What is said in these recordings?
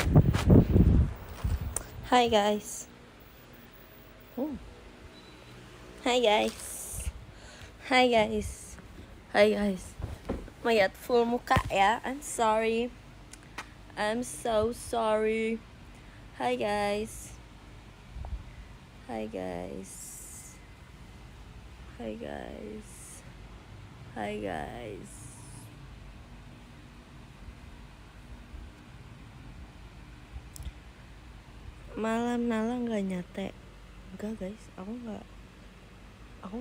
Hi guys. Hi guys. Hi guys. Hi guys. Lihat full muka ya. I'm sorry. I'm so sorry. Hi guys. Hi guys. Hi guys. Hi guys. Malam Nala nggak nyate. Enggak guys, aku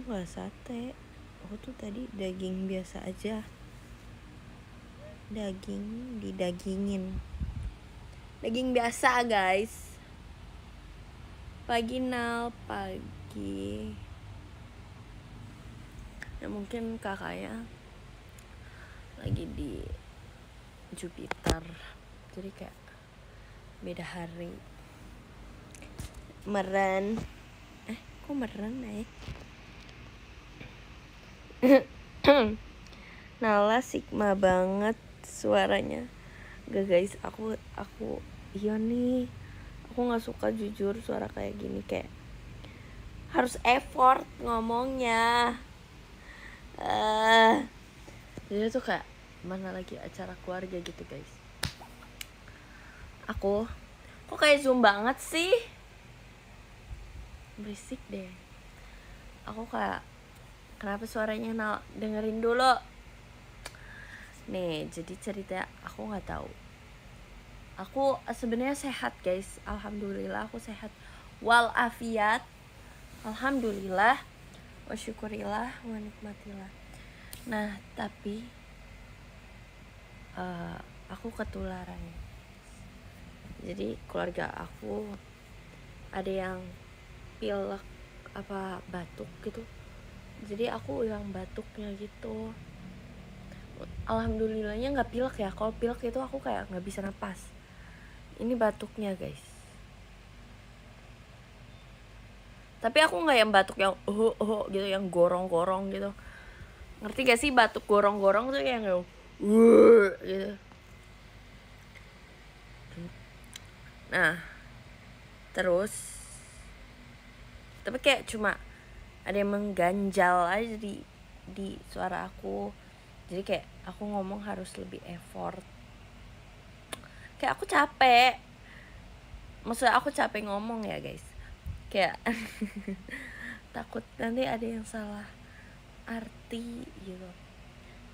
nggak sate. Aku tuh tadi daging biasa aja. Daging didagingin. Daging biasa guys. Pagi Nal, pagi. Ya mungkin kakaknya lagi di Jupiter. Jadi kayak beda hari. Meren. Kok meren Nala Sigma banget suaranya. Gak guys, aku iya nih. Aku nggak suka jujur suara kayak gini, kayak harus effort ngomongnya. Jadi tuh kayak mana lagi acara keluarga gitu guys. Aku kok kayak Zoom banget sih. Berisik deh. Aku kayak kenapa suaranya Nal, dengerin dulu. Nih, jadi cerita aku nggak tahu. Aku sebenarnya sehat guys, alhamdulillah aku sehat walafiat, alhamdulillah, wa syukurillah, wa nikmatillah. Nah tapi aku ketularan. Jadi keluarga aku ada yang pilek apa batuk gitu. Jadi aku yang batuknya gitu. Alhamdulillahnya nggak pilek ya. Kalau pilek itu aku kayak nggak bisa napas. Ini batuknya guys. Tapi aku nggak yang batuk yang gitu, yang gorong-gorong gitu. Ngerti gak sih batuk gorong-gorong tuh yang gitu. Nah, terus tapi kayak cuma ada yang mengganjal aja di suara aku. Jadi kayak aku ngomong harus lebih effort. Kayak aku capek. Maksudnya aku capek ngomong ya guys. Kayak takut nanti ada yang salah arti gitu.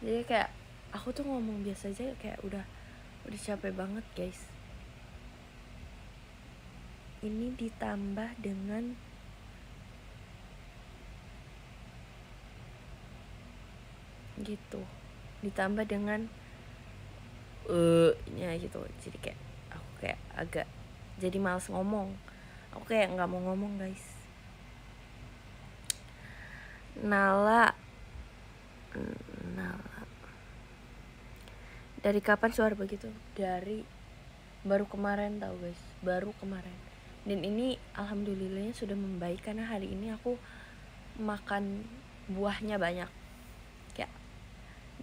Jadi kayak aku tuh ngomong biasa aja kayak udah capek banget guys. Ini ditambah dengan gitu, ditambah dengan nya gitu. Jadi kayak aku kayak agak jadi malas ngomong. Aku kayak nggak mau ngomong guys. Nala dari kapan suara begitu? Dari baru kemarin tau guys, baru kemarin. Dan ini alhamdulillahnya sudah membaik karena hari ini aku makan buahnya banyak kayak,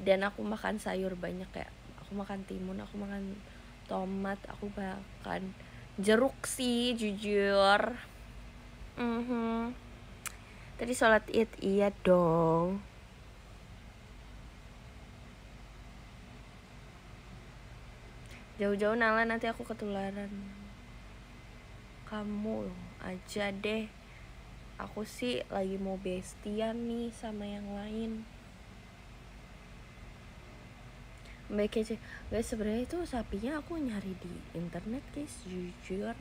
dan aku makan sayur banyak, kayak aku makan timun, aku makan tomat, aku makan jeruk sih jujur. Tadi sholat id iya dong. Jauh-jauh Nala, nanti aku ketularan. Kamu aja deh. Aku sih lagi mau bestian nih sama yang lain. Baik aja guys, sebenarnya itu sapinya aku nyari di internet guys, jujur.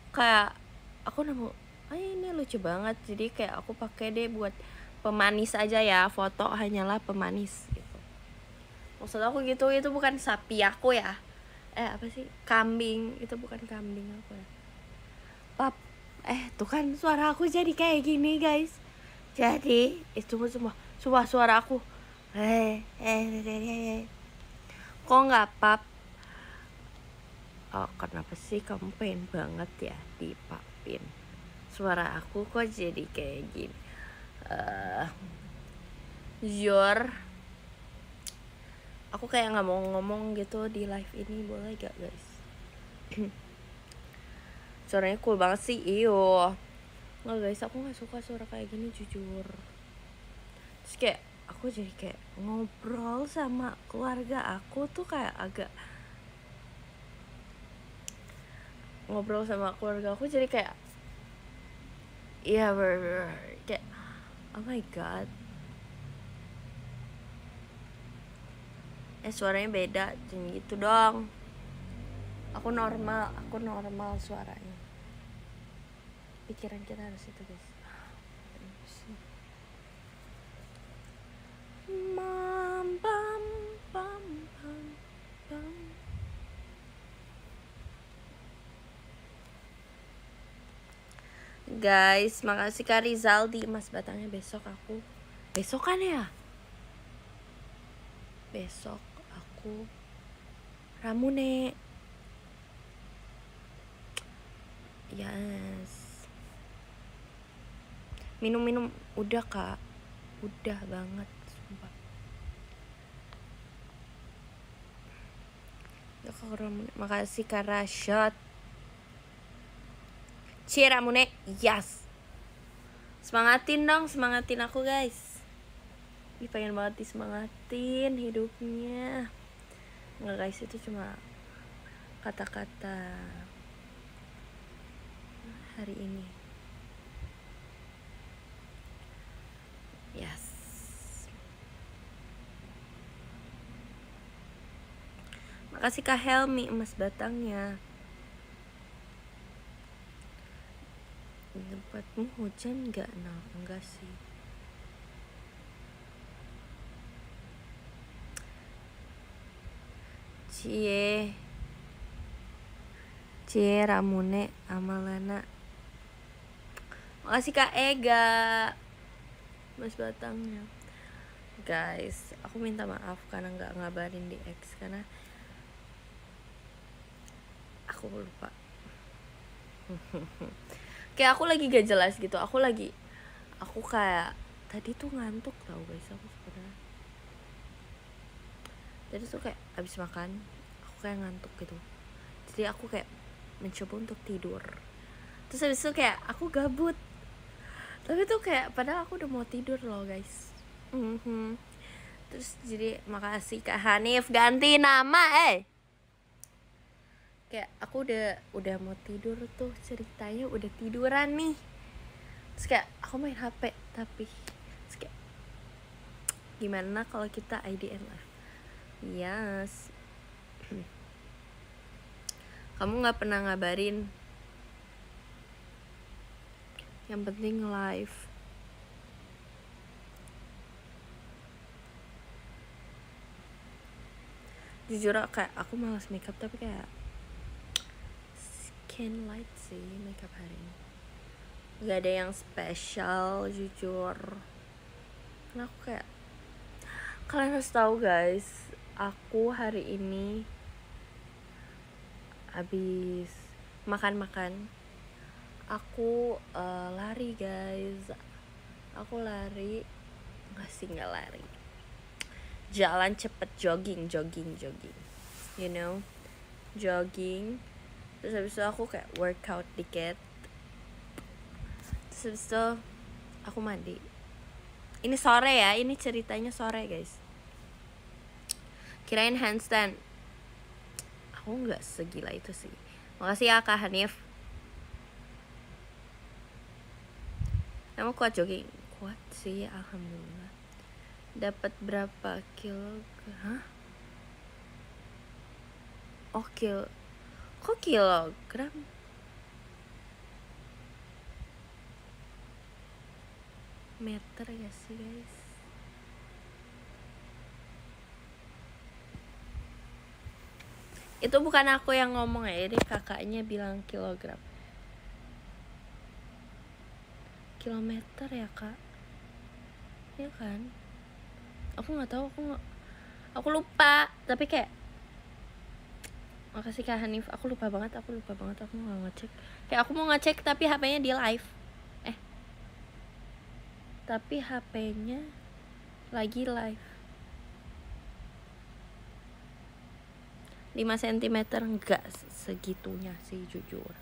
Kayak aku nemu, ini lucu banget. Jadi kayak aku pakai deh buat pemanis aja ya, foto hanyalah pemanis gitu. Maksud aku gitu, itu bukan sapi aku ya. Apa sih? Kambing, itu bukan kambing aku ya. Pap, tuh kan suara aku jadi kayak gini guys. Jadi itu semua suara aku. Kok nggak pap? Oh, kenapa sih kamu pengen banget ya dipapin? Suara aku kok jadi kayak gini? Aku kayak nggak mau ngomong gitu di live ini, boleh gak guys? Suaranya cool banget sih, iyo. Nggak guys, aku nggak suka suara kayak gini jujur. Terus kayak aku jadi kayak ngobrol sama keluarga aku tuh kayak agak ngobrol sama keluarga aku jadi kayak iya kayak oh my god, suaranya beda jangan gitu dong. Aku normal suaranya. Pikiran kita harus itu guys. Mam pam pam pam pam. Guys, makasih Kak Rizaldi, emas batangnya besok aku. Besok kan ya? Besok aku Ramune. Yes. Minum udah Kak. Udah banget sumpah. Ya Kak Ramune, makasih Kak Rashad. Cie Ramune, yes. Semangatin dong, semangatin aku guys. Ih, pengen banget disemangatin hidupnya. Enggak guys, itu cuma kata-kata hari ini. Yes. Makasih Kak Helmi, emas batangnya. Di tempatmu hujan nggak? Nah, enggak sih. Cie Ramune Amalana. Makasih Kak Ega, emas batangnya. Guys, aku minta maaf karena nggak ngabarin di X karena aku lupa. Kayak aku lagi gak jelas gitu. Aku kayak tadi tuh ngantuk tau guys aku sebenarnya. Tadi tuh kayak abis makan aku kayak ngantuk gitu. Jadi aku kayak mencoba untuk tidur. Terus abis itu kayak aku gabut. Tapi tuh kayak padahal aku udah mau tidur loh guys. Terus jadi makasih Kak Hanif ganti nama kayak aku udah mau tidur tuh ceritanya udah tiduran nih. Terus kayak aku main HP tapi terus kayak gimana kalau kita IDN live? Yes. Kamu nggak pernah ngabarin. Yang penting live. Jujur kayak aku malas makeup tapi kayak skin light sih makeup hari ini. Gak ada yang spesial jujur. Karena aku kayak kalian harus tahu guys, aku hari ini habis makan aku lari guys. Aku lari nggak lari, jalan cepet, jogging you know, jogging. Terus habis itu aku kayak workout dikit. Terus habis itu aku mandi. Ini sore ya, ini ceritanya sore guys. Kirain handstand. Aku nggak segila itu sih. Makasih ya Kak Hanif. Emang kuat jogging? Kuat sih, alhamdulillah. Dapat berapa kilogram? Hah? Oh kok kilogram? Meter ya sih guys? Itu bukan aku yang ngomong ya, ini kakaknya bilang kilogram. Kilometer ya kak? Ya kan? Aku nggak tahu, aku lupa. Tapi kayak makasih Kak Hanif, aku lupa banget, aku nggak ngecek. Kayak aku mau ngecek tapi HP-nya di live. Tapi HP-nya lagi live. 5 cm enggak segitunya sih jujur.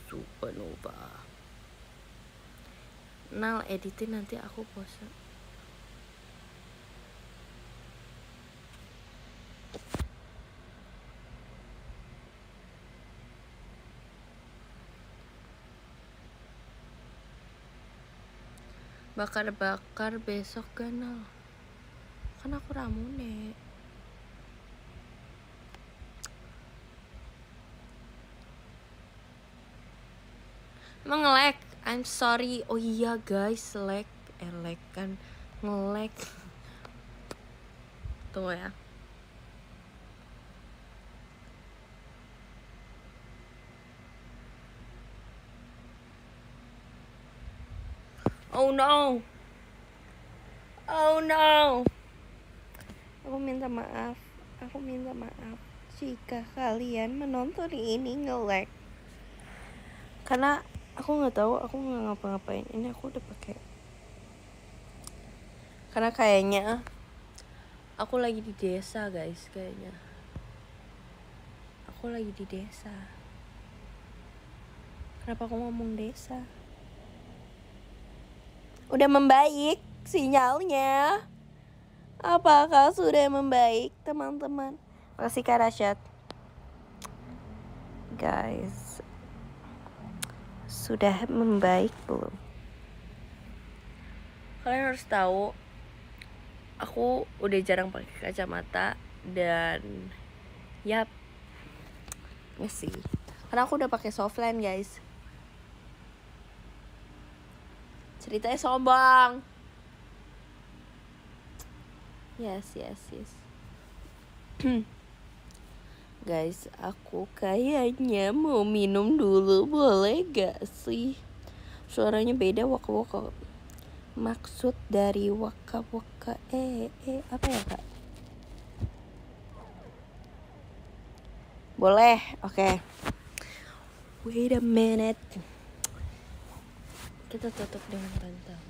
Supernova. Nal editin nanti aku post. Bakar-bakar besok Nal. Kan aku ramune. Emang nge-lag? I'm sorry. Oh iya guys, lag kan nge-lag. Tunggu ya. Oh no. Aku minta maaf jika kalian menonton ini nge-lag. Karena aku nggak tahu, aku nggak ngapa-ngapain. Ini aku udah pakai. Karena kayaknya aku lagi di desa guys, kayaknya. Aku lagi di desa. Kenapa aku ngomong desa? Udah membaik sinyalnya. Apakah sudah membaik teman-teman? Makasih Kak Rasyad. Guys, sudah membaik belum? Kalian harus tahu, aku udah jarang pakai kacamata dan yap, sih. Karena aku udah pakai softline guys. Ceritanya sombong. Yes. Guys, aku kayaknya mau minum dulu, boleh gak sih? Suaranya beda, waka-waka. Maksud dari waka-waka apa ya Kak? Boleh, oke. Wait a minute. Kita tutup dengan bantal.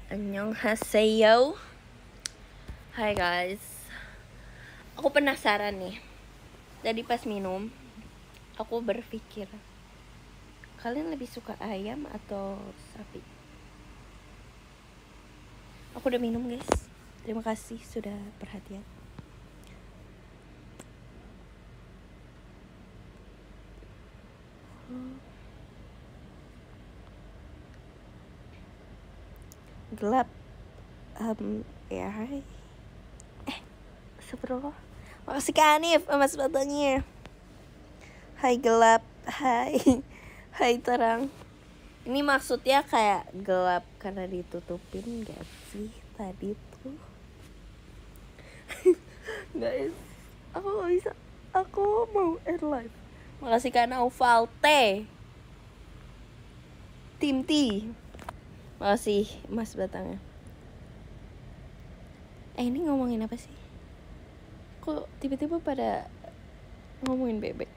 Annyeonghaseyo. Hai guys. Aku penasaran nih. Tadi pas minum, aku berpikir, kalian lebih suka ayam atau sapi? Aku udah minum guys. Terima kasih sudah perhatian. Gelap. Ya hai. Astagfirullah. Makasih Kak Hanif mas fotonya. Hai gelap. Hai terang. Ini maksudnya kayak gelap karena ditutupin gak sih tadi tuh? Guys, aku gak bisa. Aku mau air live. Makasih Kak Naufal T. Tim T. Makasih mas batangnya. Ini ngomongin apa sih? Kok tiba-tiba pada ngomongin bebek?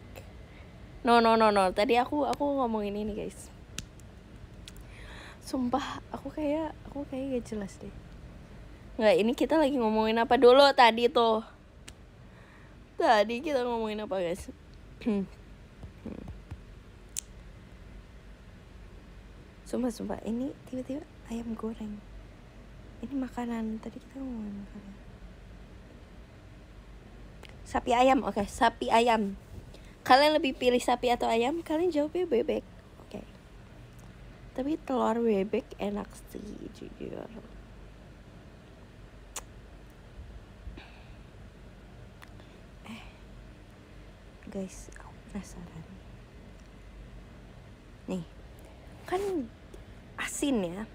No. Tadi aku ngomongin ini guys. Sumpah, aku kayak gak jelas deh. Nggak, ini kita lagi ngomongin apa dulu tadi tuh? Tadi kita ngomongin apa guys? Sumpah, ini tiba-tiba ayam goreng. Ini makanan, tadi kita ngomongin makanan. Sapi ayam, oke, sapi ayam. Kalian lebih pilih sapi atau ayam? Kalian jawabnya bebek. Tapi telur bebek enak sih jujur. Guys, aku penasaran. Nih, kan asin ya.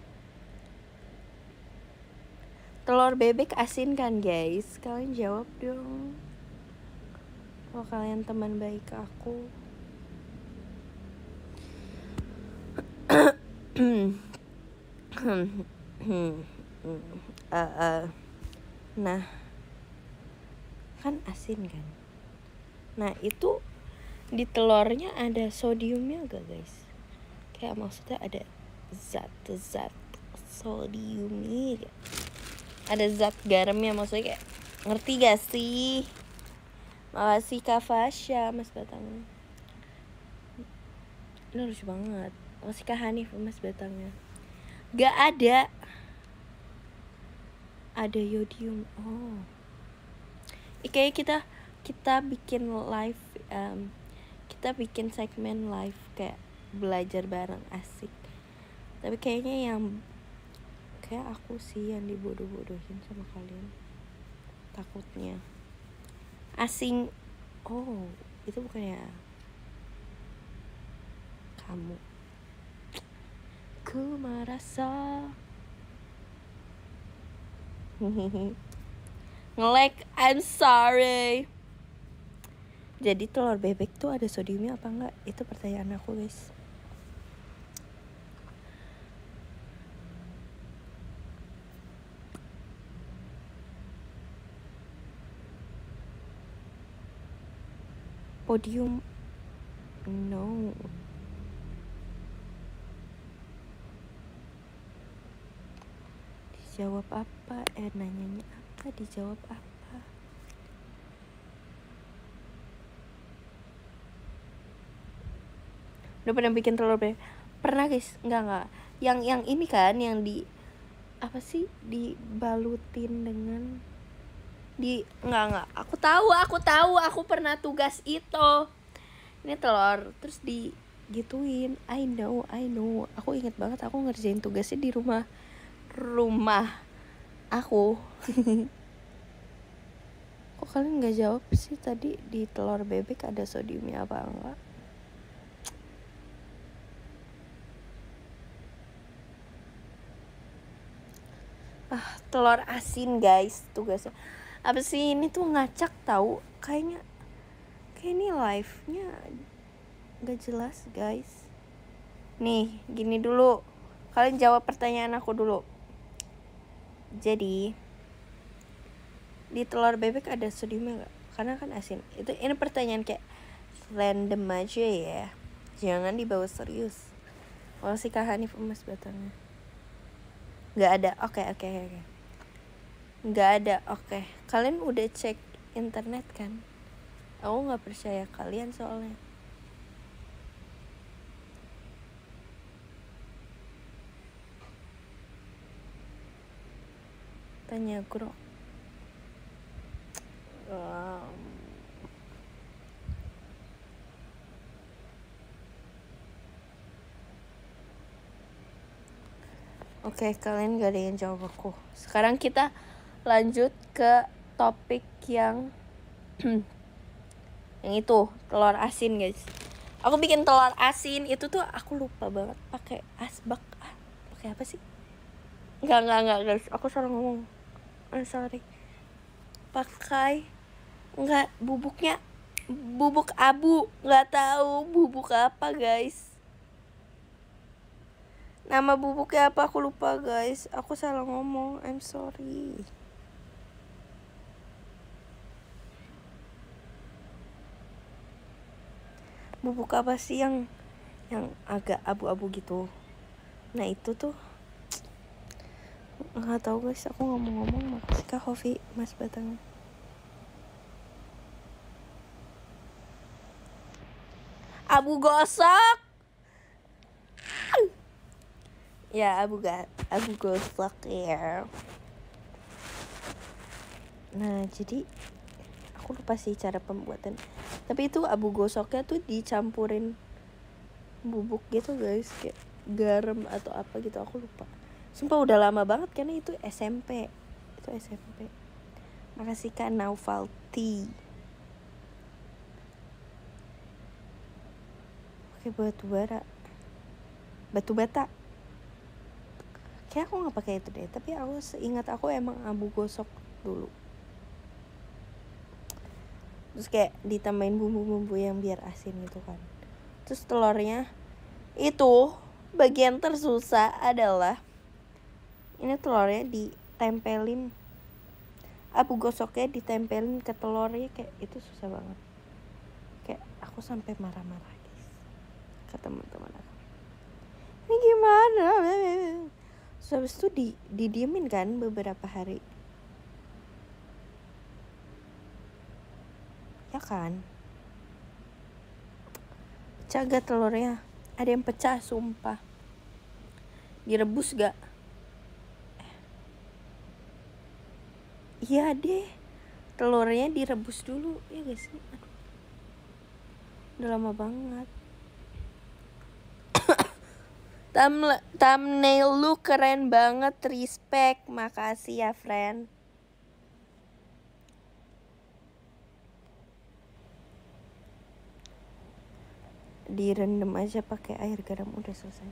Telur bebek asin kan guys? Kalian jawab dong. Kalau kalian teman baik aku. Nah, kan asin kan. Nah, itu di telurnya ada sodiumnya gak guys? Kayak maksudnya ada zat-zat sodiumnya, ada zat garamnya, maksudnya kayak, ngerti gak sih? Makasih Kak Fasya, Mas Batangnya. Ini lucu banget. Makasih Kak Hanif, Mas Batangnya. Gak ada. Ada yodium. Oh. Kayaknya kita bikin live, kita bikin segmen live kayak belajar bareng, asik. Tapi kayaknya kayak aku sih yang dibodoh-bodohin sama kalian. Takutnya asing. Oh, itu bukannya kamu. Ku merasa nge-lag, I'm sorry. Jadi telur bebek tuh ada sodiumnya apa enggak? Itu pertanyaan aku guys. Podium, no. Dijawab apa? Nanyanya apa? Dijawab apa? Udah pernah bikin telur bebek? Pernah guys? Enggak. Yang ini kan, yang di apa sih? Dibalutin dengan enggak. Aku tahu. Aku pernah tugas itu. Ini telur terus digituin. I know. Aku inget banget aku ngerjain tugasnya di rumah aku. Kok kalian nggak jawab sih tadi di telur bebek ada sodiumnya apa enggak? Telur asin guys tugasnya. Apa sih ini tuh ngacak tahu? Kayak ini live-nya gak jelas guys. Nih, gini dulu. Kalian jawab pertanyaan aku dulu. Jadi di telur bebek ada sodiumnya gak? Karena kan asin. Ini pertanyaan kayak random aja ya. Jangan dibawa serius. Makasih Kak Hanif Emas Batangnya. Gak ada. Oke. Gak ada. Oke. Kalian udah cek internet kan? Aku gak percaya kalian soalnya. Tanya Grok. Oke, kalian gak ada yang jawab aku. Sekarang kita lanjut ke topik yang yang itu, telur asin guys. Aku bikin telur asin itu tuh aku lupa banget pakai asbak. Pakai apa sih? Enggak guys, aku salah ngomong. Sorry. Pakai bubuk abu. Nggak tahu bubuk apa guys. Nama bubuknya apa aku lupa guys. Aku salah ngomong, I'm sorry. Bubuk apa sih yang agak abu-abu gitu? Nah itu tuh nggak tahu guys, aku ngomong-ngomong. Makasih Kak Hovi Mas Batang. Abu gosok. Ya abu gosok ya. Nah jadi aku lupa sih cara pembuatan. Tapi itu abu gosoknya tuh dicampurin bubuk gitu guys, kayak garam atau apa gitu, aku lupa. Sumpah udah lama banget karena itu SMP. Makasih Kak Naufalti. Oke, batu bata. Kayak aku nggak pakai itu deh, tapi aku seingat aku emang abu gosok dulu. Terus kayak ditambahin bumbu-bumbu yang biar asin gitu kan. Terus telurnya itu bagian tersusah adalah Ini telurnya ditempelin, abu gosoknya ditempelin ke telurnya, kayak itu susah banget. Kayak aku sampai marah-marah guys ke teman-teman aku. Ini gimana? Terus habis itu didiemin kan beberapa hari. Ya kan? Pecah gak telurnya? Ada yang pecah sumpah. Direbus gak? Iya deh, telurnya direbus dulu, ya gak sih? Aduh, udah lama banget. Thumbnail lu keren banget, respect, makasih ya friend. Direndam aja pakai air garam udah selesai.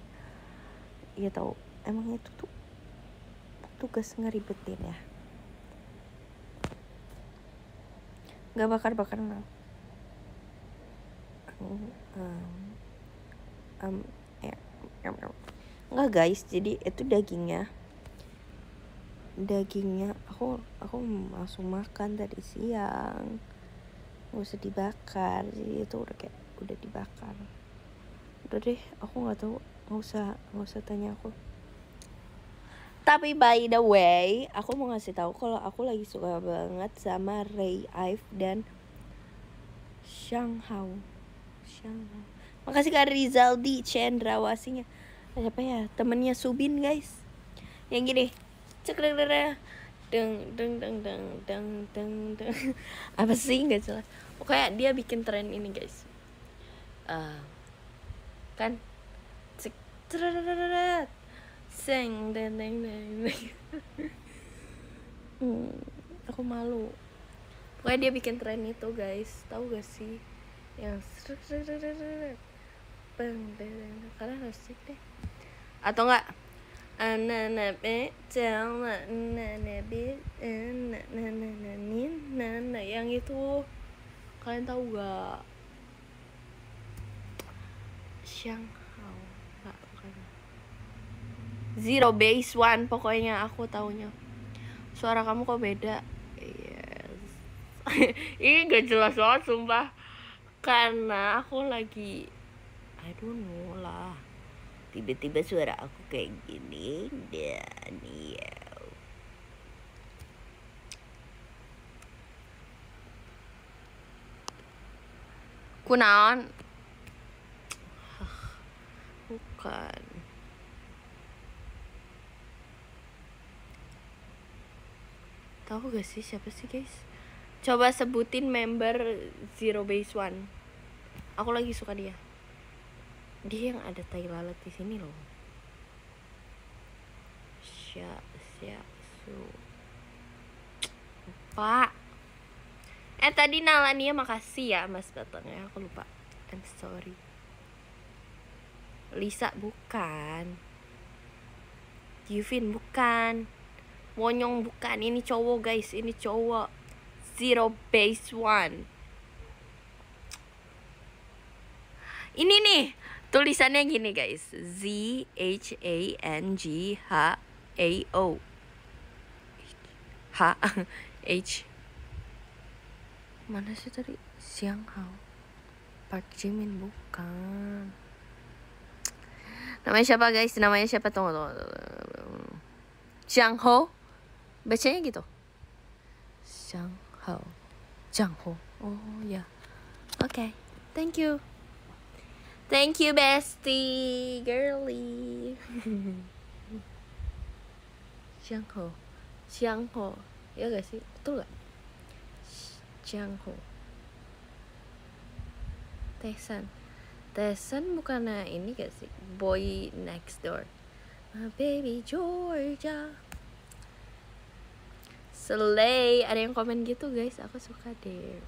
Iya tahu, emang itu tuh tugas ngeribetin ya. Gak bakar-bakar no. Nggak guys, jadi itu dagingnya aku langsung makan tadi siang, nggak usah dibakar, jadi itu udah dibakar. Udah deh, aku nggak tahu, nggak usah tanya aku. Tapi by the way, aku mau ngasih tahu kalau aku lagi suka banget sama Ray Ive dan Shanghao. Makasih Kak Rizaldi Cendrawasinya. Siapa ya? Temennya Subin guys. Yang gini. Cekrek deng. Apa sih nggak jelas. Pokoknya dia bikin tren ini guys. Kan cek seng deng. Aku malu. Pokoknya dia bikin tren itu guys. Tahu gak sih? Yang karena harus cek deh. Atau enggak? Yang itu kalian tahu gak? Shanghao nggak, bukan. Zero Base One pokoknya aku taunya. Suara kamu kok beda? Yes. Ini gak jelas banget sumpah, karena aku lagi I don't know lah, tiba-tiba suara aku kayak gini dan ya. Kunaon? Bukan. Tahu gak sih siapa sih guys? Coba sebutin member Zero Base One. Aku lagi suka dia. Dia yang ada tai lalat di sini loh. Pak. Tadi Nalania makasih ya Mas Batangnya, aku lupa. I'm sorry. Lisa bukan. Yuvin bukan. Wonyong bukan. Ini cowok guys, ini cowok. Zero Base One. Ini nih tulisannya gini guys, ZHANGHAO H mana sih tadi? Shanghao. Park Jimin bukan. Namanya siapa guys? Namanya siapa? Tunggu. Shanghao. Bacanya gitu. Shanghao. Oh ya. Oke. Thank you. Thank you bestie girly. Shanghao. Ya gak sih? Betul gak? Shanghao. Tesan bukannya ini gak sih? Boy Next Door. My baby Georgia. Slay. Ada yang komen gitu guys, aku suka deh.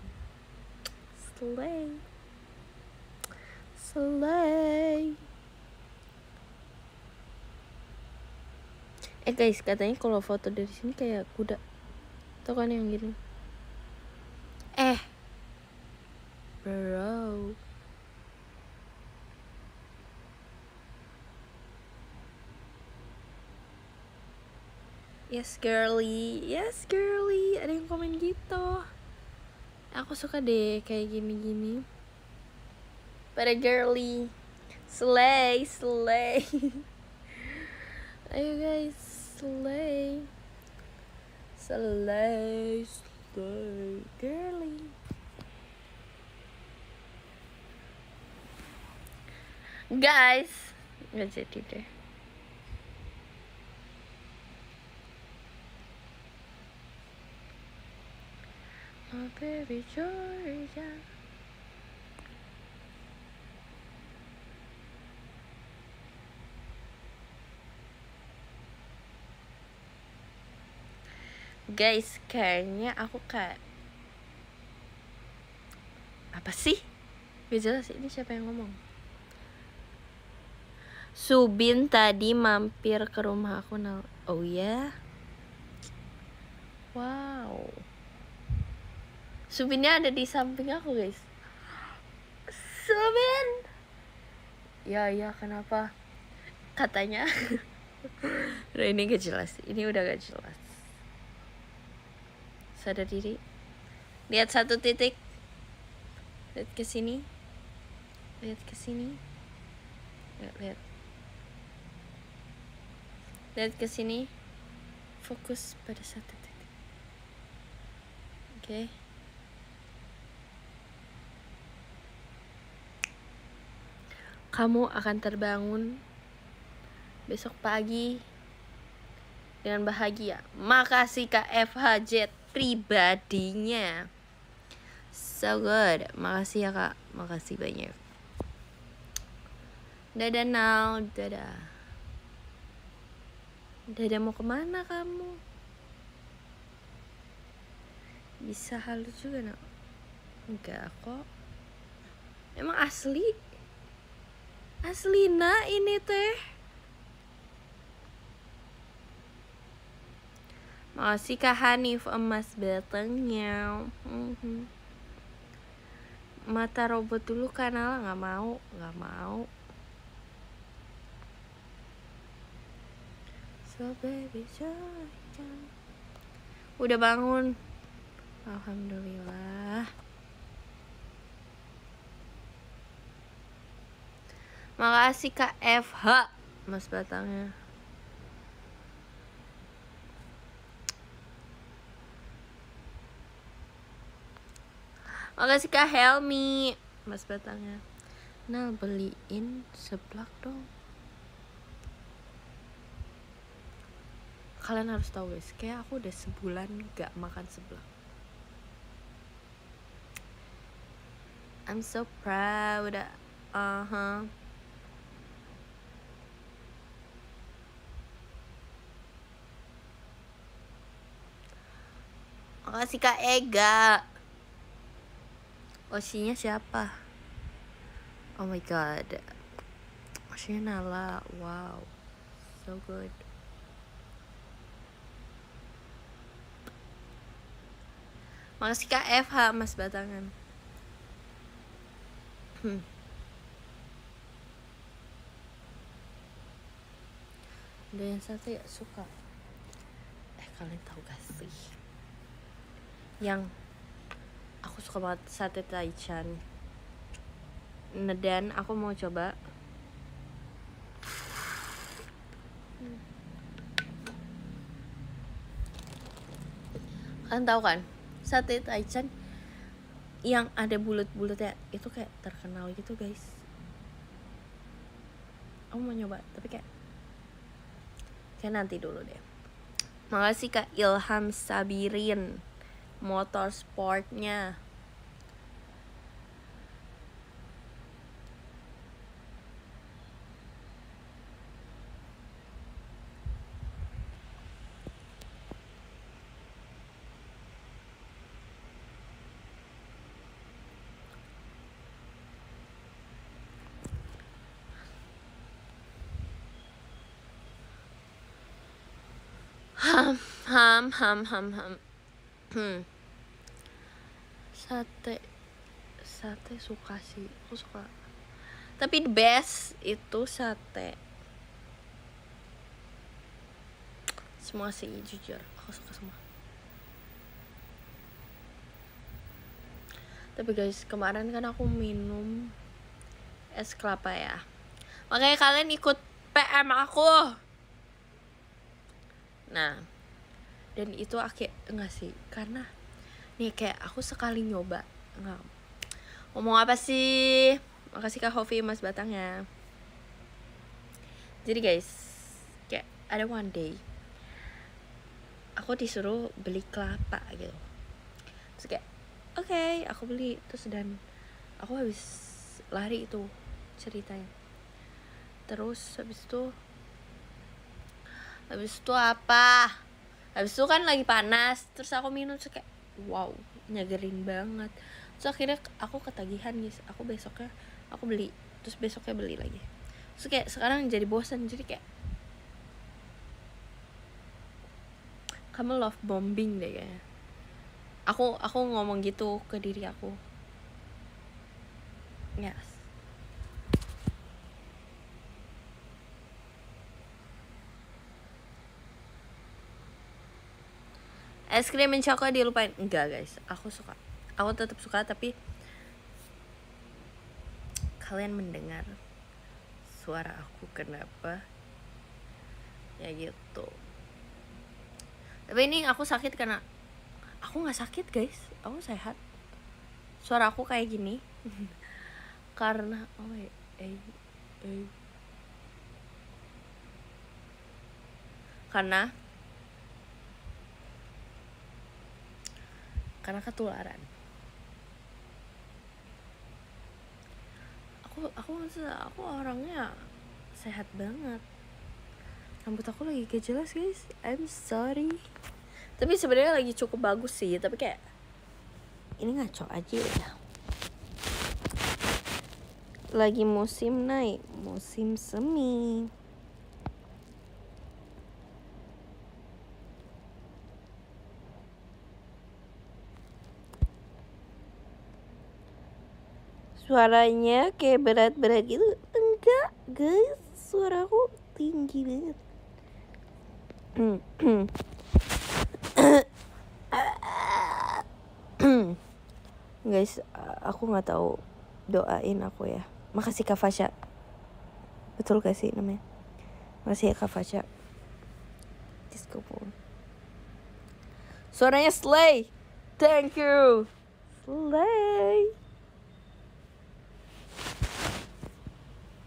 Slay. Guys, katanya kalau foto dari sini kayak kuda. Tuh kan yang gini. Bro. Yes girly, yes girly. Ada yang komen gitu. Aku suka deh kayak gini-gini. Pada girly. Slay, slay. Ayo guys, slay. Slay, slay, girly. Guys, nggak jadi deh. Oh baby Georgia. Guys, kayaknya aku kayak apa sih? Gak jelas, ini siapa yang ngomong? Subin tadi mampir ke rumah aku. Oh ya? Wow. Subinnya ada di samping aku guys. Subin. Ya kenapa? Katanya. Udah, ini gak jelas. Ini udah gak jelas. Sadar diri. Lihat 1 titik. Lihat ke sini. Lihat ke sini. Lihat. Lihat ke sini. Fokus pada 1 titik. Oke. Kamu akan terbangun besok pagi dengan bahagia. Makasih Kak FHJ pribadinya. So good. Makasih ya Kak. Makasih banyak. Dadah Nal. Dadah. Dadah mau kemana kamu? Bisa halus juga Nal. Enggak kok. Emang asli? Aslina ini teh. Makasih Kak Hanif emas batangnya. Mata robot dulu kanal. Gak mau. So baby joy. Udah bangun. Alhamdulillah. Makasih Kak FH mas batangnya. Makasih Kak Helmi mas batangnya. Nah beliin seblak dong. Kalian harus tahu guys, kayak aku udah sebulan gak makan seblak. I'm so proud. Makasih Kak Ega. Oshinya siapa? Oh my god. Oshinya Nala. Wow. So good. Makasih Kak FH mas batangan. Ada yang satu ya suka. Kalian tahu gak sih? Yang aku suka banget sate taichan. Dan aku mau coba. Kalian tahu kan? Sate taichan yang ada bulat-bulatnya itu kayak terkenal gitu guys. Aku mau nyoba tapi kayak nanti dulu deh. Makasih Kak Ilham Sabirin motorsportnya. Ham. Sate suka sih, aku suka. Tapi the best itu sate Semua sih, jujur aku suka semua. Tapi guys, kemarin kan aku minum es kelapa ya, makanya kalian ikut PM aku. Nah, dan itu enggak sih, karena nih kayak aku sekali nyoba. Enggak, ngomong apa sih? Makasih Kak Hovi Mas Batangnya. Jadi guys, kayak ada one day aku disuruh beli kelapa gitu. Terus kayak oke, aku beli. Terus dan aku habis lari itu ceritanya. Terus habis itu apa? Habis itu kan lagi panas. Terus aku minum, terus kayak wow, nyegerin banget. Terus akhirnya aku ketagihan guys. Aku besoknya aku beli, terus besoknya beli lagi. Terus kayak sekarang jadi bosan. Jadi kayak kamu love bombing deh kayaknya. Aku ngomong gitu ke diri aku. Yes. Es krim dan coklat dilupain? Enggak guys, aku suka. Aku tetap suka, tapi kalian mendengar suara aku kenapa? Ya gitu. Tapi ini aku sakit karena aku nggak sakit guys, aku sehat. Suara aku kayak gini karena karena ketularan. Aku orangnya sehat banget. Rambut aku lagi gak jelas guys, I'm sorry. Tapi sebenarnya lagi cukup bagus sih, tapi kayak ini ngaco aja ya. Lagi musim naik, musim semi. Suaranya kayak berat-berat gitu. Enggak guys, suaraku tinggi banget. Guys, aku nggak tahu, doain aku ya. Makasih Kak Fasya. Betul gak sih namanya? Makasih ya Kak Fasya. Disco Ball. Suaranya slay. Thank you. Slay.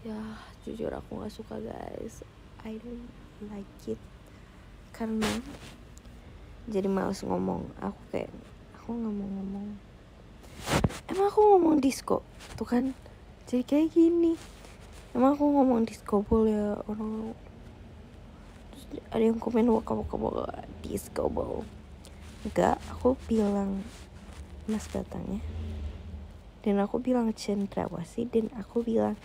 Ya, jujur aku gak suka guys. I don't like it. Karena jadi males ngomong. Aku gak mau ngomong. Emang aku ngomong disco? Tuh kan, jadi kayak gini. Emang aku ngomong disco ball ya orang. Terus ada yang komen waka disco ball. Enggak, aku bilang Mas Batangnya. Dan aku bilang Cendrawasih. Dan aku bilang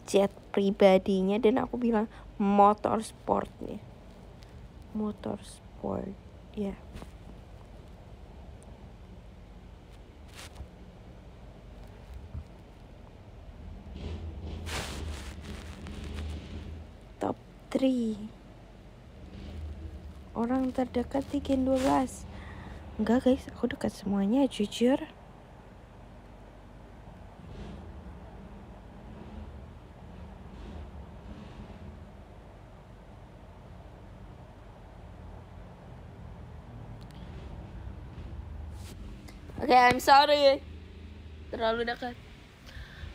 jet pribadinya. Dan aku bilang motorsportnya. Motorsport, ya. Top 3 orang terdekat di Gen 12. Enggak guys, aku dekat semuanya, jujur. Oke, I'm sorry. Terlalu dekat.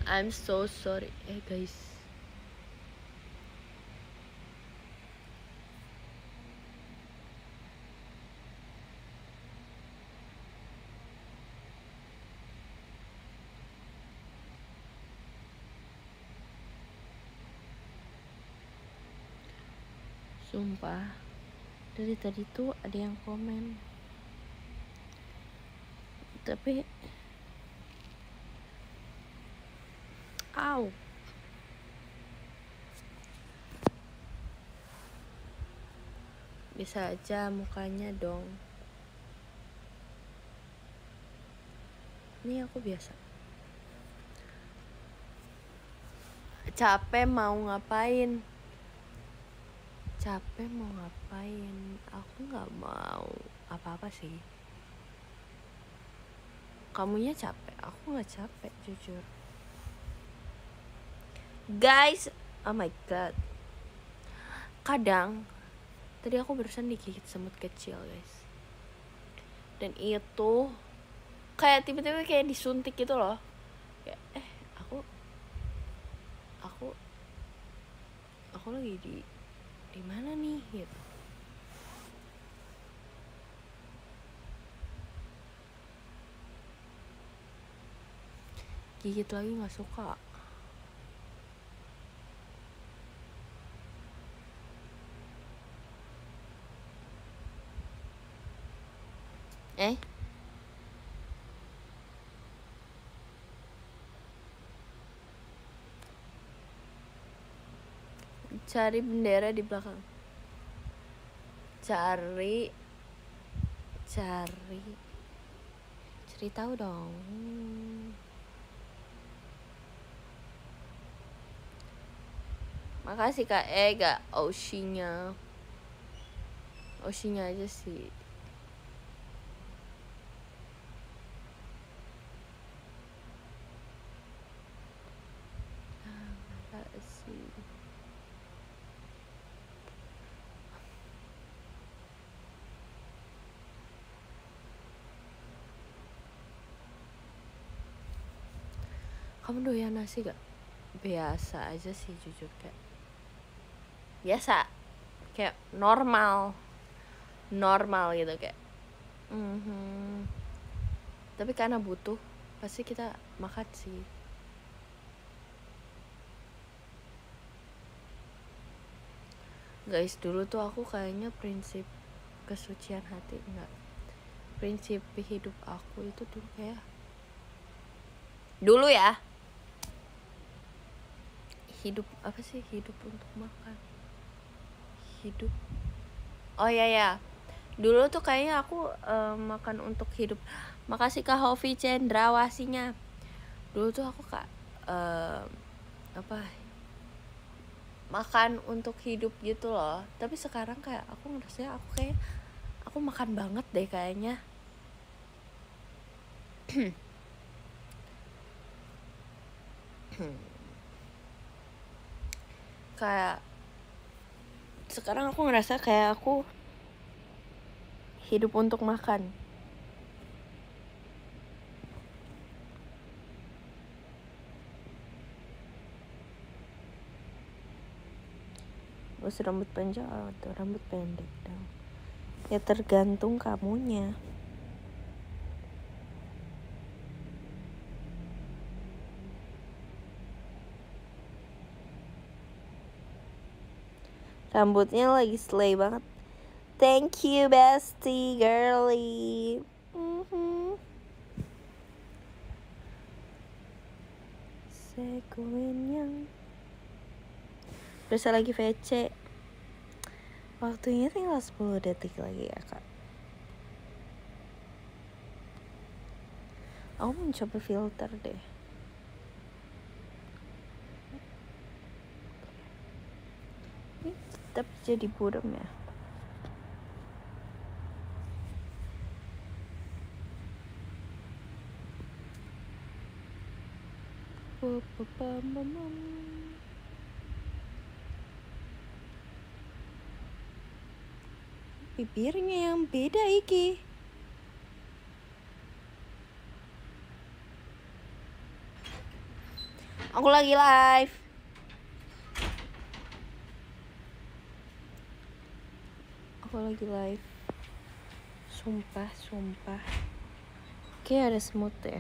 I'm so sorry. Guys. Sumpah, dari tadi tuh ada yang komen. Tapi bisa aja mukanya dong. Ini aku biasa. Capek mau ngapain? nggak mau apa-apa sih. Kamunya capek, aku nggak capek jujur. Guys, oh my god. Kadang tadi aku barusan digigit semut kecil guys. Dan itu kayak tiba-tiba kayak disuntik gitu loh. Kayak aku lagi di mana nih gitu. Gigit lagi nggak suka. Cari bendera di belakang. Cari tahu dong. Makasih Kak Ega. Oshinya aja sih. Makasih. Kamu doyan nasi gak? Biasa aja sih jujur, kayak biasa, kayak normal gitu kayak. Tapi karena butuh pasti kita makan sih. Guys, dulu tuh aku kayaknya prinsip kesucian hati, enggak, prinsip hidup aku itu dulu kayak dulu ya, hidup apa sih, hidup untuk makan, hidup, oh ya dulu tuh kayaknya aku makan untuk hidup. Makasih Kak Hovi Cendrawasinya. Dulu tuh aku makan untuk hidup gitu loh. Tapi sekarang kayak aku ngerasa aku makan banget deh kayaknya. Kayak sekarang aku ngerasa kayak aku hidup untuk makan. Terus rambut panjang atau rambut pendek dong? Ya tergantung kamunya. Rambutnya lagi slay banget. Thank you bestie girly. Sekuin yang berasa lagi VC. Waktunya tinggal 10 detik lagi ya Kak. Aku mencoba filter deh. Ini tetap jadi buram ya. Bibirnya yang beda iki. Aku lagi live. Sumpah. Kayak ada semut ya.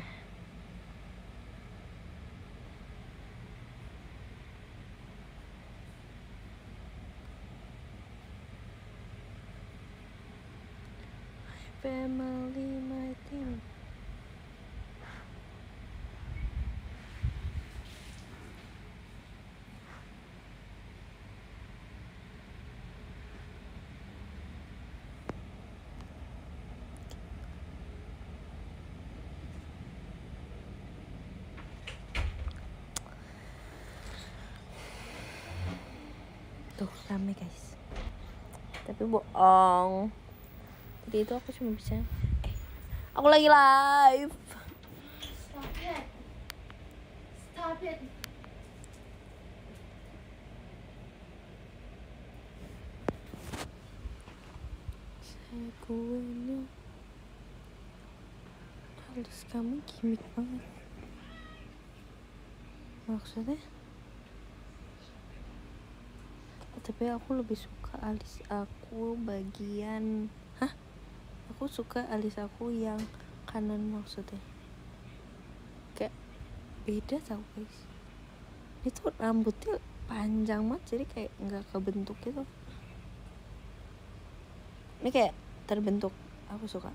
Family my team. Tuh rame guys. Tapi bohong. Jadi itu aku cuma bisa aku lagi live. Stop it. Gue alis kamu gimmick banget. Maksudnya tapi aku lebih suka alis aku bagian aku suka alis aku yang kanan, maksudnya kayak beda tau guys. Itu rambutnya panjang banget jadi kayak nggak kebentuk gitu. Ini kayak terbentuk, aku suka.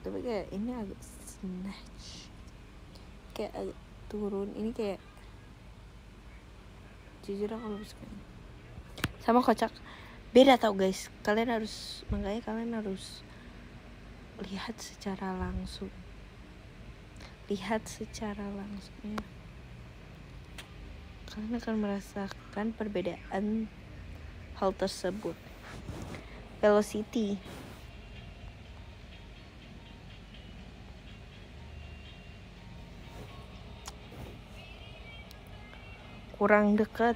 Tapi kayak ini agak snatch, kayak agak turun. Ini kayak jujur aku lebih suka ini. Sama kocak beda tau guys. Makanya kalian harus lihat secara langsung. Kalian akan merasakan perbedaan hal tersebut. Velocity kurang dekat.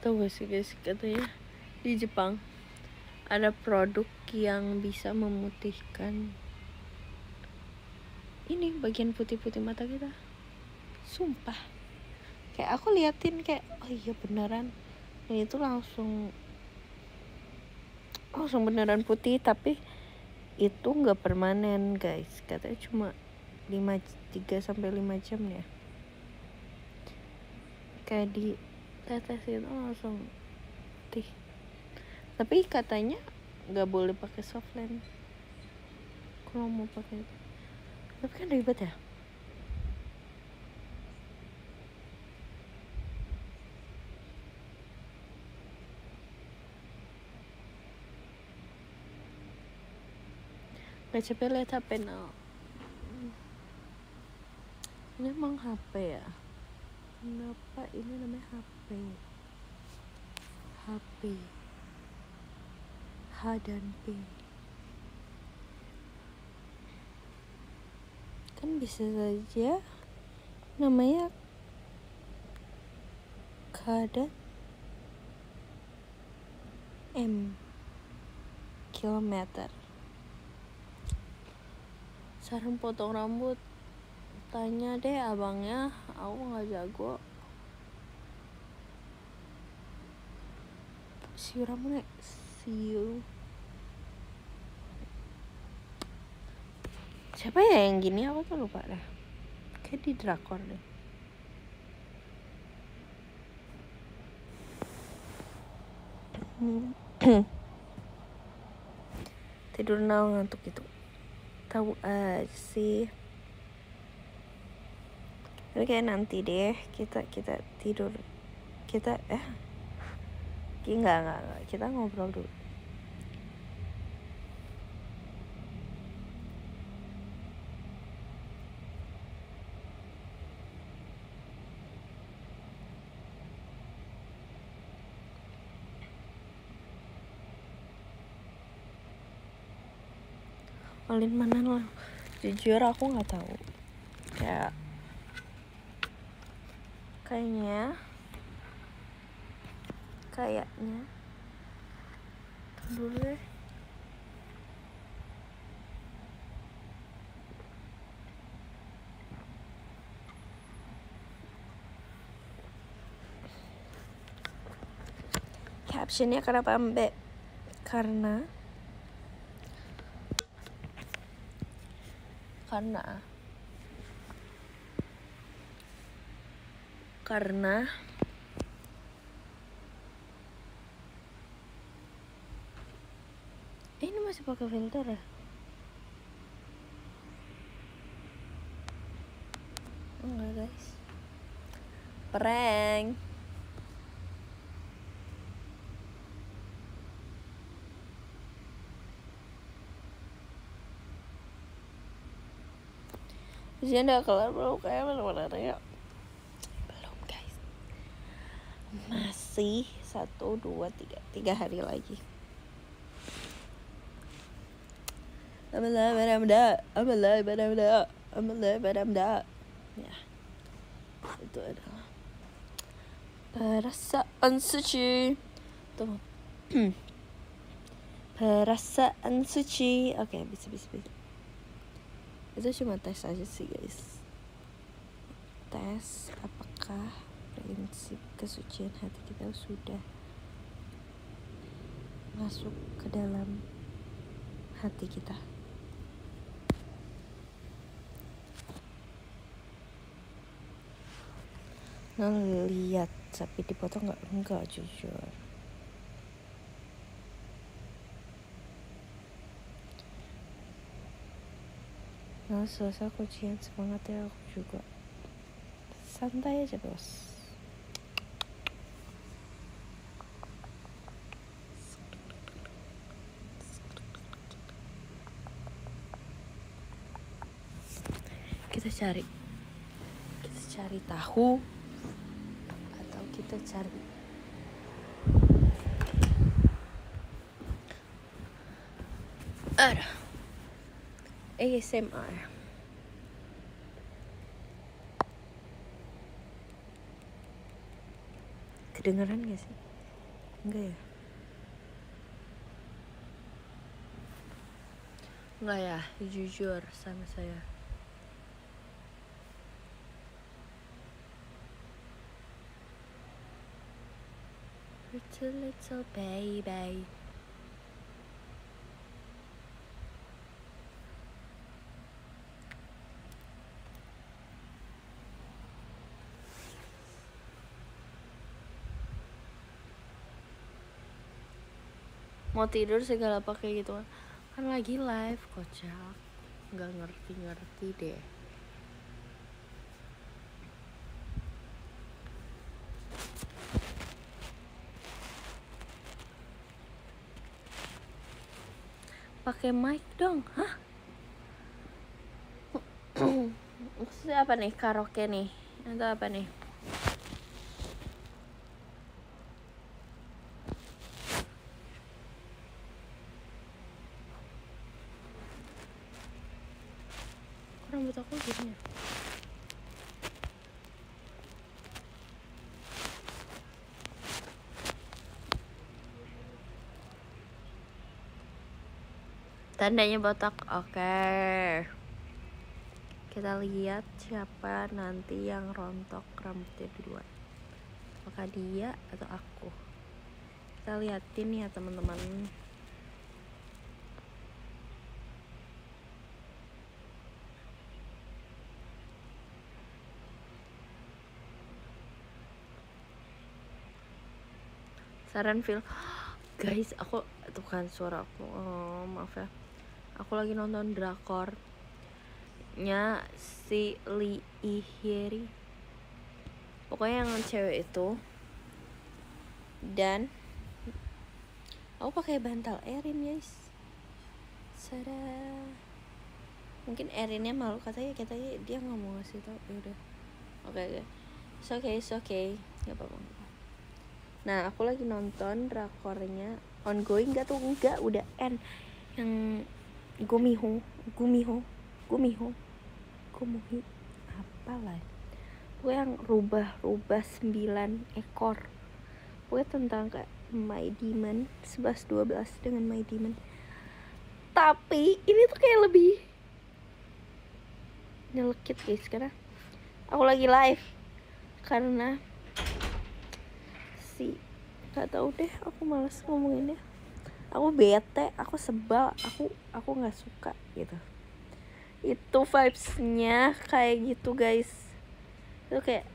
Tahu gak sih guys, katanya di Jepang ada produk yang bisa memutihkan ini bagian putih-putih mata kita. Sumpah, kayak aku liatin kayak oh iya beneran. Dan itu langsung beneran putih. Tapi itu nggak permanen guys, katanya cuma 3-5 jam ya. Kayak di tetes itu langsung putih. Tapi katanya nggak boleh pakai softland kalau mau pakai itu. Tapi kan ribet ya. Gak capek liat HP now. Ini emang HP ya? Kenapa ini namanya HP? H dan P. Kan bisa saja namanya K dan M. Kilometer. Saran potong rambut, tanya deh abangnya, aku gak jago. Siuramnya siapa ya yang gini, aku tuh lupa deh. Kayak di drakor deh. Tidur now ngantuk itu. Tahu aja sih. Tapi kayak nanti deh kita tidur. Enggak. Kita ngobrol dulu. Olin mana lo? Jujur aku nggak tahu. Kayaknya dulu deh. Captionnya kenapa ambek? Karena ini masih pakai filter ya? Enggak guys, prank. Ujian udah kelar belum? Kayak bener-bener ya. Belum guys, masih 1, 2, 3 hari lagi. Ya, itu adalah perasaan suci. Tuh. Perasaan suci. Oke, bisa. Itu cuma tes aja sih guys. Tes apakah prinsip kesucian hati kita sudah masuk ke dalam hati kita. Lihat sapi dipotong enggak jujur. Nah, selesai ujian semangat ya, aku juga santai aja bos. Kita cari tahu atau kita cari ASMR. Kedengeran gak sih? Enggak ya? Enggak ya, jujur sama saya. Little baby. Mau tidur segala pakai gitu kan lagi live, kocak. Nggak ngerti deh. Pakai mic dong. Hah? Maksudnya apa nih? Karaoke nih atau apa nih? Rambut aku gini ya? Tandanya botak. Oke. Kita lihat siapa nanti yang rontok rambutnya duluan. Apakah dia atau aku? Kita liatin ya teman-teman. Saran film. Guys, aku tuh kan suara aku. Oh, maaf ya. Aku lagi nonton drakornya si Lee Hyeri. Pokoknya yang cewek itu. Dan aku pakai bantal Erin guys. Sada. Mungkin Erinnya malu, katanya dia nggak mau ngasih tau. Ya udah. Oke. It's okay. Gak apa-apa. Nah, aku lagi nonton drakornya ongoing gak tuh? Enggak, udah end. Yang Gumiho apa lah? Gue yang rubah 9 ekor. Gue tentang kayak My Demon 11-12 dengan My Demon. Tapi ini tuh kayak lebih nyelekit guys, karena aku lagi live. Karena gak tau deh, aku malas ngomonginnya. Aku bete, aku sebal, aku nggak suka gitu. Itu vibesnya kayak gitu guys. Itu kayak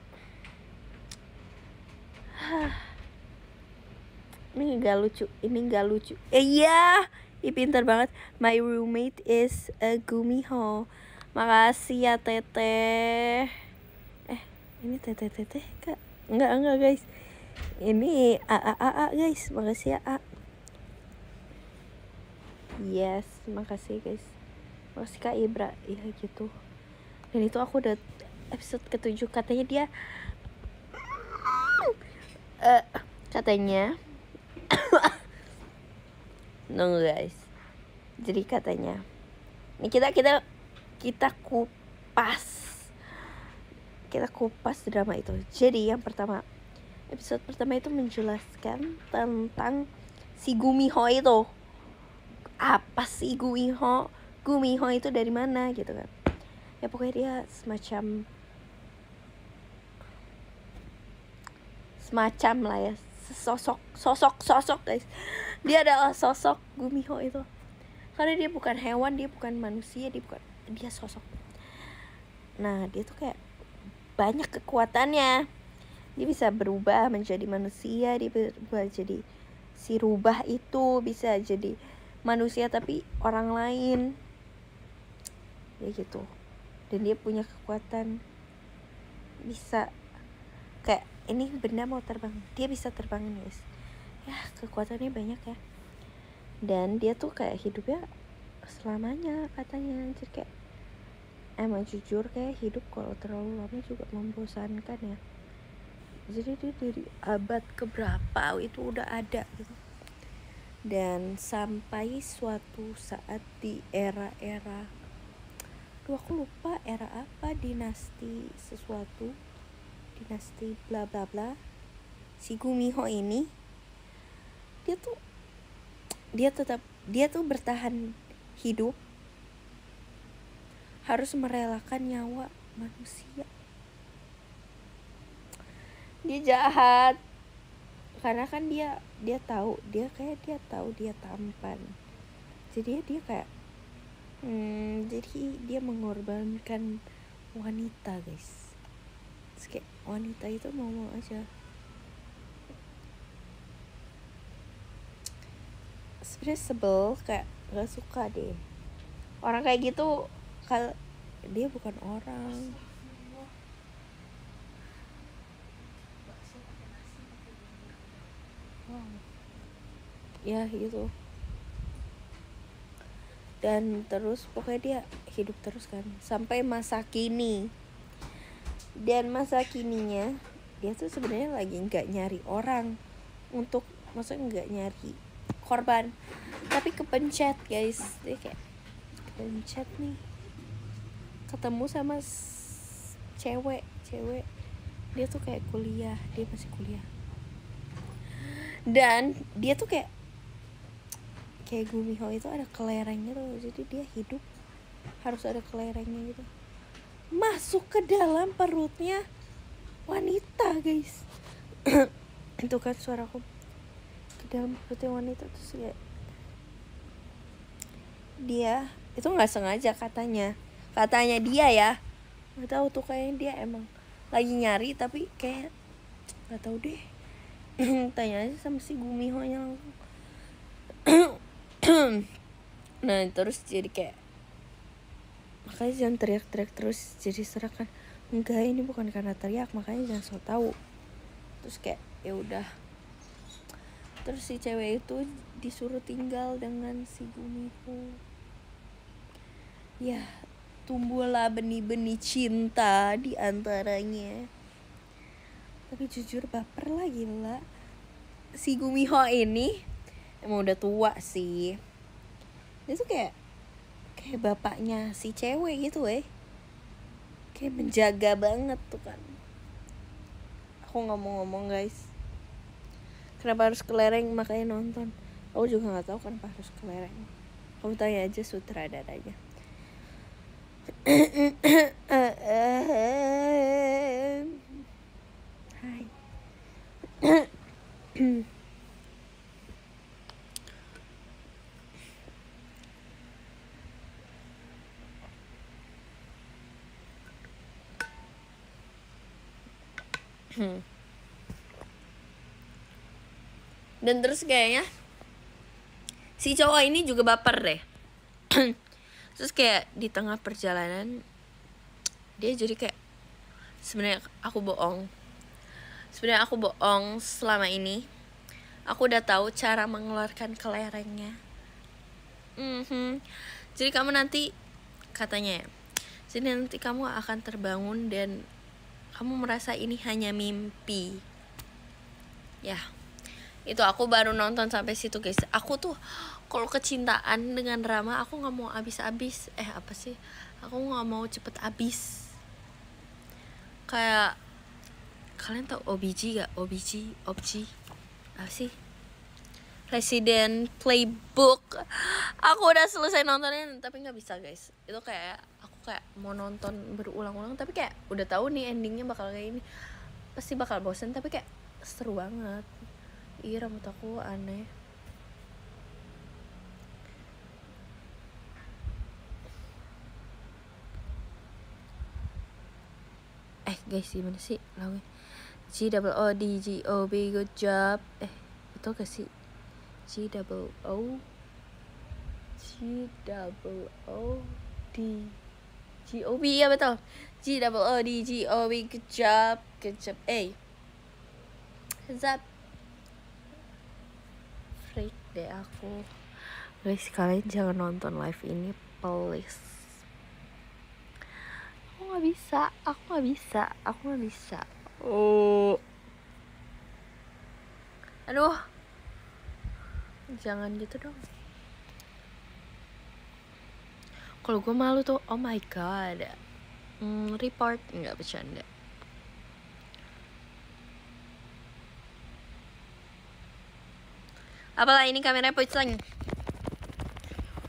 ini nggak lucu. Iya, pintar banget. My roommate is a Gumiho. Makasih ya teteh. Ini teteh kak? Enggak guys. Ini A guys. Makasih ya A. Yes, makasih guys. Makasih Kak Ibra. Iya gitu. Dan itu aku udah episode ke-7. Katanya dia katanya no guys. Jadi katanya ini kita kupas drama itu. Jadi yang pertama, episode pertama itu menjelaskan tentang si Gumiho itu. Apa sih Gumiho? Gumiho itu dari mana gitu kan. Ya pokoknya dia semacam lah ya, sosok guys. Dia adalah sosok Gumiho itu. Karena dia bukan hewan, dia bukan manusia, dia sosok. Nah, dia tuh kayak banyak kekuatannya. Dia bisa berubah menjadi manusia, dia berubah jadi si rubah itu, bisa jadi manusia tapi orang lain. Ya gitu. Dan dia punya kekuatan bisa kayak ini benda mau terbang, dia bisa terbang guys. Ya, kekuatannya banyak ya. Dan dia tuh kayak hidupnya selamanya katanya. Jadi kayak emang jujur kayak hidup kalau terlalu lama juga membosankan ya. Jadi dia dari abad keberapa itu udah ada gitu. Dan sampai suatu saat di era aku lupa era apa, dinasti sesuatu, dinasti bla bla bla, si Gumiho ini dia tuh bertahan hidup harus merelakan nyawa manusia. Dia jahat karena kan dia tahu dia tampan. Jadi dia kayak jadi dia mengorbankan wanita guys. Terus kayak wanita itu mau aja. Sebenarnya sebel, kayak gak suka deh orang kayak gitu. Kalau dia bukan orang. Ya gitu. Dan terus pokoknya dia hidup terus kan sampai masa kini. Dan masa kininya dia tuh sebenarnya lagi nggak nyari orang untuk, maksudnya nggak nyari korban, tapi kepencet guys. Dia kayak kepencet nih, ketemu sama cewek. Dia tuh kayak kuliah, dia masih kuliah. Dan dia tuh kayak Gumiho itu ada kelerengnya tuh. Jadi dia hidup harus ada kelerengnya gitu, masuk ke dalam perutnya wanita guys. Itu kan suaraku ke dalam perutnya wanita. Terus kayak dia itu nggak sengaja katanya dia ya, nggak tahu tuh, kayaknya dia emang lagi nyari tapi kayak nggak tahu deh. Tanya aja sama si Gumiho nya langsung. Nah terus jadi kayak, makanya jangan teriak-teriak terus jadi serak kan. Enggak, ini bukan karena teriak, makanya jangan so tau. Terus kayak ya udah, terus si cewek itu disuruh tinggal dengan si Gumiho. Ya tumbuhlah benih-benih cinta di antaranya. Tapi jujur baper lah, gila. Si Gumiho ini emang udah tua sih. Dia tuh kayak bapaknya si cewek gitu kayak menjaga banget tuh kan. Aku ngomong guys, kenapa harus kelereng, makanya nonton. Aku juga nggak tahu kenapa harus kelereng. Kamu tanya aja sutradaranya. Hai. Dan terus kayaknya si cowok ini juga baper deh. Terus kayak di tengah perjalanan dia jadi kayak Sebenarnya aku bohong. Selama ini. Aku udah tahu cara mengeluarkan kelerengnya. Jadi kamu nanti katanya ya. Jadi nanti kamu akan terbangun dan kamu merasa ini hanya mimpi. Ya. Itu aku baru nonton sampai situ guys. Aku tuh kalau kecintaan dengan drama aku nggak mau habis-habis. Apa sih? Aku nggak mau cepet habis. Kayak kalian tau OBG gak? OBG apa sih? Resident Playbook. Aku udah selesai nontonnya tapi nggak bisa guys. Itu kayak aku kayak mau nonton berulang-ulang tapi kayak udah tahu nih endingnya bakal kayak ini. Pasti bakal bosen tapi kayak seru banget. Ih, rambut aku aneh. Guys, gimana sih lagunya? GOODGOB good job. Betul gak sih? GOOD GOB, ya betul. GOODGOB good job. Zap freak deh aku. Guys, kalian jangan nonton live ini please. Aku nggak bisa. Aduh, jangan gitu dong. Kalau gue malu tuh, oh my god. Report, nggak bercanda. Apalah ini kameranya pocong.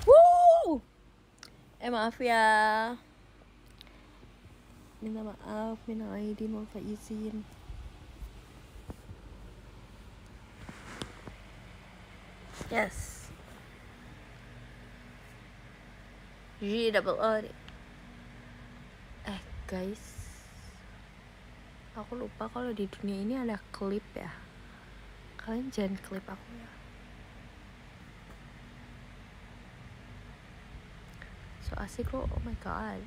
Woo! Maaf ya. Minta maaf, minal aidin wal faizin. Yes. GOOD. Guys, aku lupa kalau di dunia ini ada klip ya. Kalian jangan klip aku ya. So asik loh, oh my god.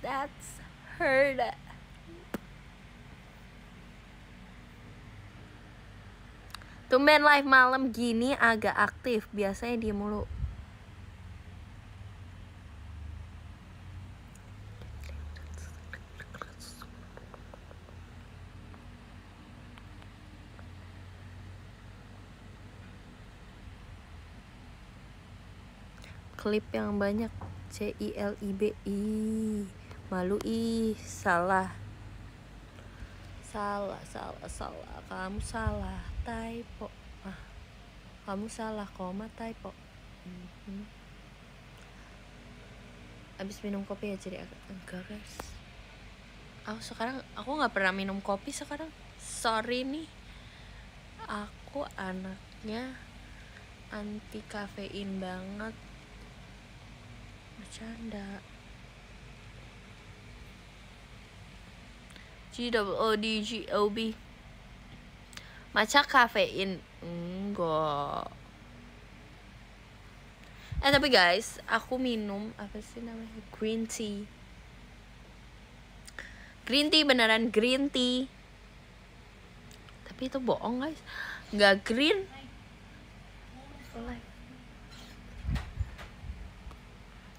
That's hurt. Tumben live malam gini agak aktif. Biasanya dia mulu. Klip yang banyak. CILIB. Malu salah. Kamu salah, typo. Kamu salah, koma, typo. Abis minum kopi ya jadi enggak guys. Aku nggak pernah minum kopi sekarang. Sorry nih. Aku anaknya anti kafein banget. Bercanda. GOODGOB. Matcha kafein enggak. Tapi guys, aku minum apa sih namanya? Green tea. Green tea, beneran green tea. Tapi itu bohong guys. Nggak green.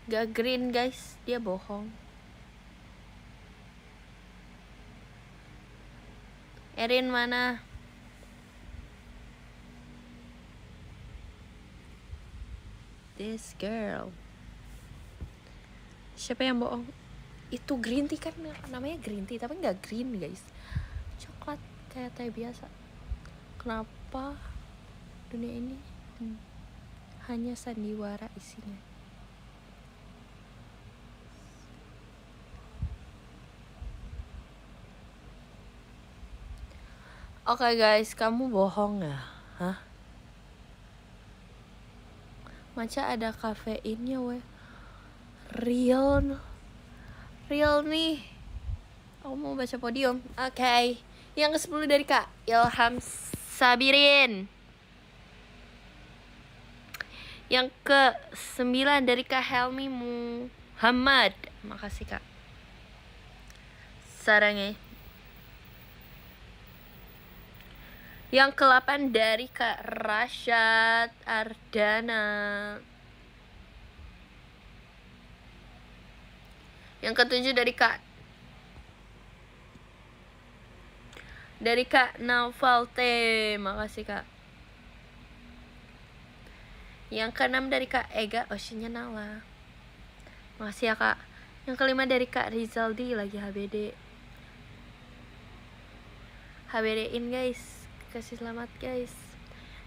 Nggak green guys, dia bohong. Erin mana? This girl. Siapa yang bohong? Itu green tea kan namanya green tea, tapi nggak green guys. Coklat kayak teh biasa. Kenapa dunia ini hanya sandiwara isinya? Oke guys, kamu bohong ya? Hah? Matcha ada kafeinnya weh. Real nih. Aku mau baca podium. Oke. Yang ke-10 dari Kak Ilham Sabirin. Yang ke-9 dari Kak Helmi Muhammad. Makasih Kak. sarange. Yang ke-8 dari Kak Rasyad Ardana. Yang ke-7 dari Kak Naufalte. Makasih Kak. Yang ke-6 dari Kak Ega Oceannya Nala. Makasih ya Kak. Yang ke-5 dari Kak Rizaldi, lagi HBD. HBD-in guys. Kasih selamat guys.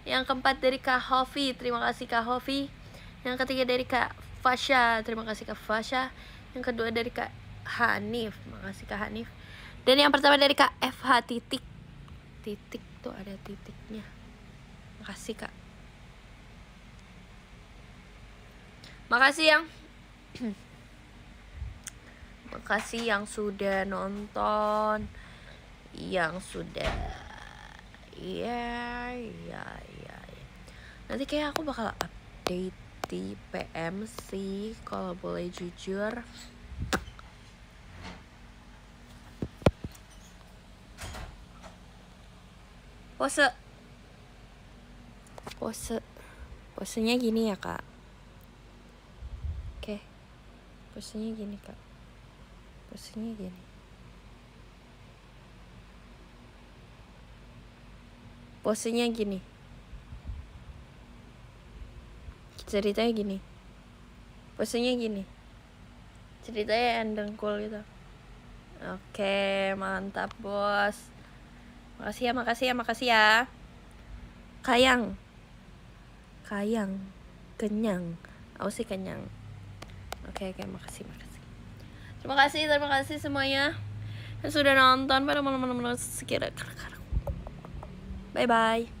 Yang ke-4 dari Kak Hovi. Terima kasih Kak Hovi. Yang ke-3 dari Kak Fasha. Terima kasih Kak Fasha. Yang kedua dari Kak Hanif. Makasih Kak Hanif. Dan yang pertama dari Kak FH titik. Titik tuh ada titiknya. Makasih Kak. Makasih yang sudah nonton, yang sudah ya. Nanti kayak aku bakal update di PM sih, kalau boleh jujur. Posenya gini ya Kak. Oke. Posenya gini Kak. Posenya gini. Posenya gini. Ceritanya gini. Posenya gini. Ceritanya endengkul gitu. Oke, mantap bos. Makasih ya. Kayang. Kenyang. Aku sih kenyang. Oke, makasih. Terima kasih semuanya yang sudah nonton pada malam-malam sekira. Bye bye.